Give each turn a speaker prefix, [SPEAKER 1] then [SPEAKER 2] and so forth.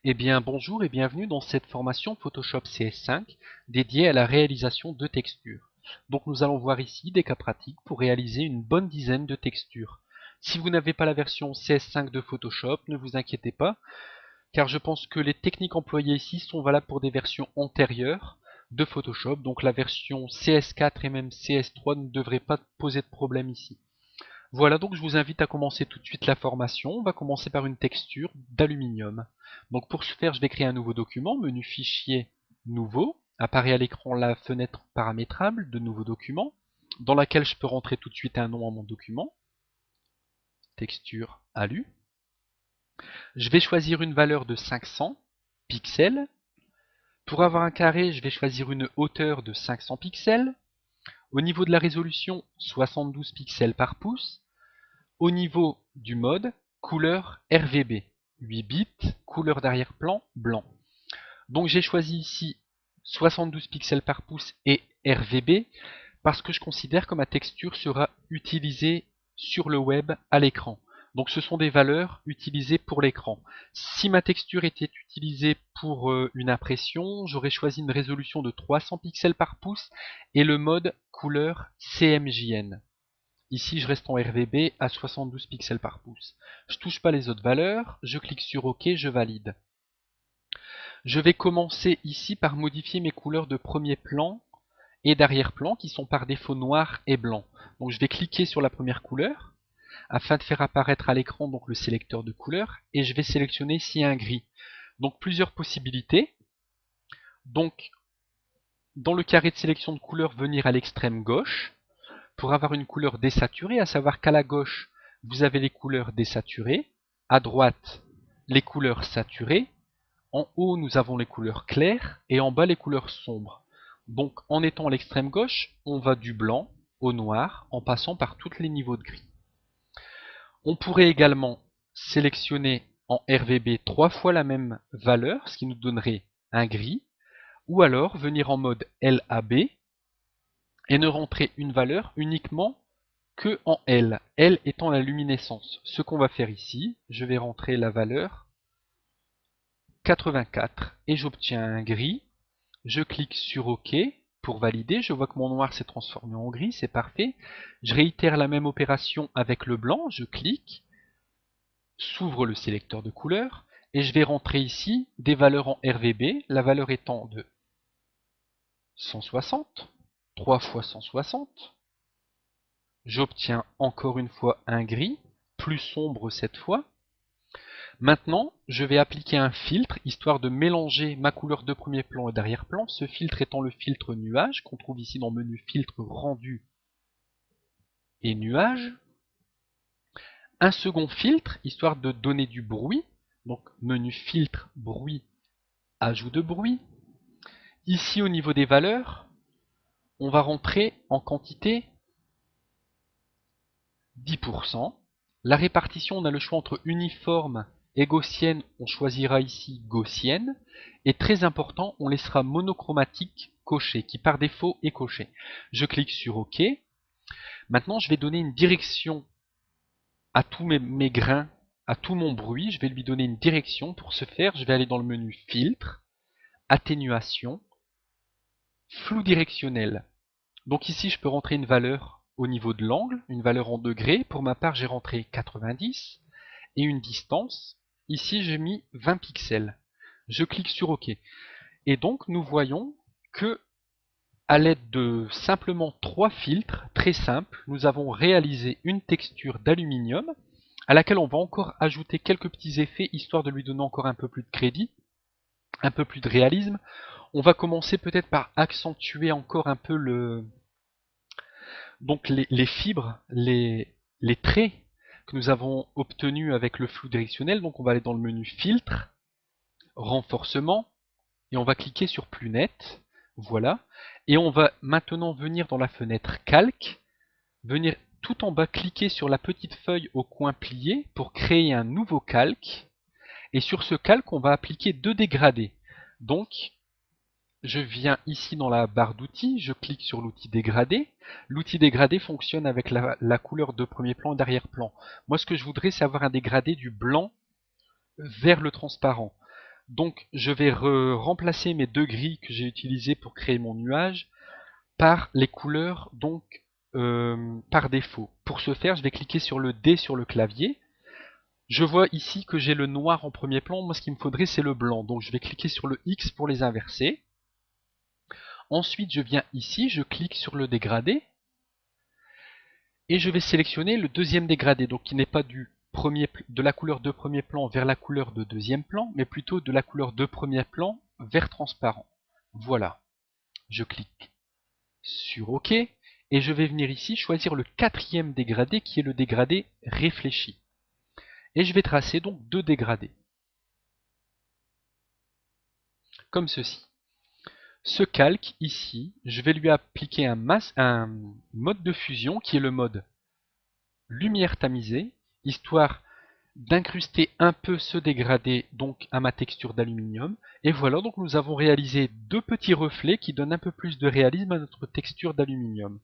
[SPEAKER 1] Eh bien bonjour et bienvenue dans cette formation Photoshop CS5 dédiée à la réalisation de textures. Donc nous allons voir ici des cas pratiques pour réaliser une bonne dizaine de textures. Si vous n'avez pas la version CS5 de Photoshop, ne vous inquiétez pas, car je pense que les techniques employées ici sont valables pour des versions antérieures de Photoshop, donc la version CS4 et même CS3 ne devrait pas poser de problème ici. Voilà, donc je vous invite à commencer tout de suite la formation. On va commencer par une texture d'aluminium. Donc pour ce faire, je vais créer un nouveau document, menu Fichier, Nouveau. Apparaît à l'écran la fenêtre paramétrable de Nouveau document, dans laquelle je peux rentrer tout de suite un nom à mon document. Texture Alu. Je vais choisir une valeur de 500 pixels. Pour avoir un carré, je vais choisir une hauteur de 500 pixels. Au niveau de la résolution, 72 pixels par pouce. Au niveau du mode, couleur RGB, 8 bits, couleur d'arrière-plan blanc. Donc j'ai choisi ici 72 pixels par pouce et RGB parce que je considère que ma texture sera utilisée sur le web à l'écran. Donc ce sont des valeurs utilisées pour l'écran. Si ma texture était utilisée pour une impression, j'aurais choisi une résolution de 300 pixels par pouce et le mode couleur CMJN. Ici, je reste en RGB à 72 pixels par pouce. Je ne touche pas les autres valeurs, je clique sur OK, je valide. Je vais commencer ici par modifier mes couleurs de premier plan et d'arrière-plan qui sont par défaut noir et blanc. Donc je vais cliquer sur la première couleur afin de faire apparaître à l'écran donc le sélecteur de couleurs et je vais sélectionner ici un gris. Donc plusieurs possibilités. Donc dans le carré de sélection de couleurs, venir à l'extrême gauche pour avoir une couleur désaturée, à savoir qu'à la gauche, vous avez les couleurs désaturées, à droite, les couleurs saturées, en haut, nous avons les couleurs claires, et en bas, les couleurs sombres. Donc, en étant à l'extrême gauche, on va du blanc au noir, en passant par tous les niveaux de gris. On pourrait également sélectionner en RGB 3 fois la même valeur, ce qui nous donnerait un gris, ou alors venir en mode LAB, et ne rentrer une valeur uniquement que en L, L étant la luminescence. Ce qu'on va faire ici, je vais rentrer la valeur 84 et j'obtiens un gris. Je clique sur OK pour valider. Je vois que mon noir s'est transformé en gris, c'est parfait. Je réitère la même opération avec le blanc. Je clique, s'ouvre le sélecteur de couleurs et je vais rentrer ici des valeurs en RGB, la valeur étant de 160, 3 fois 160. J'obtiens encore une fois un gris, plus sombre cette fois. Maintenant, je vais appliquer un filtre, histoire de mélanger ma couleur de premier plan et d'arrière-plan. Ce filtre étant le filtre nuage, qu'on trouve ici dans le menu filtre rendu et nuage. Un second filtre, histoire de donner du bruit. Donc menu filtre bruit, ajout de bruit. Ici au niveau des valeurs, on va rentrer en quantité 10%. La répartition, on a le choix entre uniforme et gaussienne, on choisira ici gaussienne. Et très important, on laissera monochromatique coché, qui par défaut est coché. Je clique sur OK. Maintenant, je vais donner une direction à tous mes grains, à tout mon bruit. Je vais lui donner une direction. Pour ce faire, je vais aller dans le menu Filtre, Atténuation, Flou directionnel. Donc ici, je peux rentrer une valeur au niveau de l'angle, une valeur en degrés. Pour ma part, j'ai rentré 90 et une distance. Ici, j'ai mis 20 pixels. Je clique sur OK. Et donc, nous voyons que, à l'aide de simplement 3 filtres, très simples, nous avons réalisé une texture d'aluminium à laquelle on va encore ajouter quelques petits effets, histoire de lui donner encore un peu plus de crédit, un peu plus de réalisme. On va commencer peut-être par accentuer encore un peu donc les fibres, les traits que nous avons obtenus avec le flou directionnel. Donc on va aller dans le menu Filtre, Renforcement, et on va cliquer sur Plus net. Voilà. Et on va maintenant venir dans la fenêtre Calque, venir tout en bas cliquer sur la petite feuille au coin plié pour créer un nouveau calque. Et sur ce calque, on va appliquer 2 dégradés. Donc, je viens ici dans la barre d'outils, je clique sur l'outil dégradé. L'outil dégradé fonctionne avec la couleur de premier plan et d'arrière-plan. Moi, ce que je voudrais, c'est avoir un dégradé du blanc vers le transparent. Donc je vais remplacer mes deux grilles que j'ai utilisées pour créer mon nuage par les couleurs donc par défaut. Pour ce faire, je vais cliquer sur le D sur le clavier. Je vois ici que j'ai le noir en premier plan. Moi, ce qu'il me faudrait, c'est le blanc. Donc je vais cliquer sur le X pour les inverser. Ensuite, je viens ici, je clique sur le dégradé. Et je vais sélectionner le deuxième dégradé, donc qui n'est pas de la couleur de premier plan vers la couleur de deuxième plan, mais plutôt de la couleur de premier plan vers transparent. Voilà. Je clique sur OK, et je vais venir ici choisir le quatrième dégradé qui est le dégradé réfléchi. Et je vais tracer donc deux dégradés. Comme ceci. Ce calque ici, je vais lui appliquer un mode de fusion qui est le mode lumière tamisée, histoire d'incruster un peu ce dégradé donc à ma texture d'aluminium. Et voilà, donc nous avons réalisé deux petits reflets qui donnent un peu plus de réalisme à notre texture d'aluminium.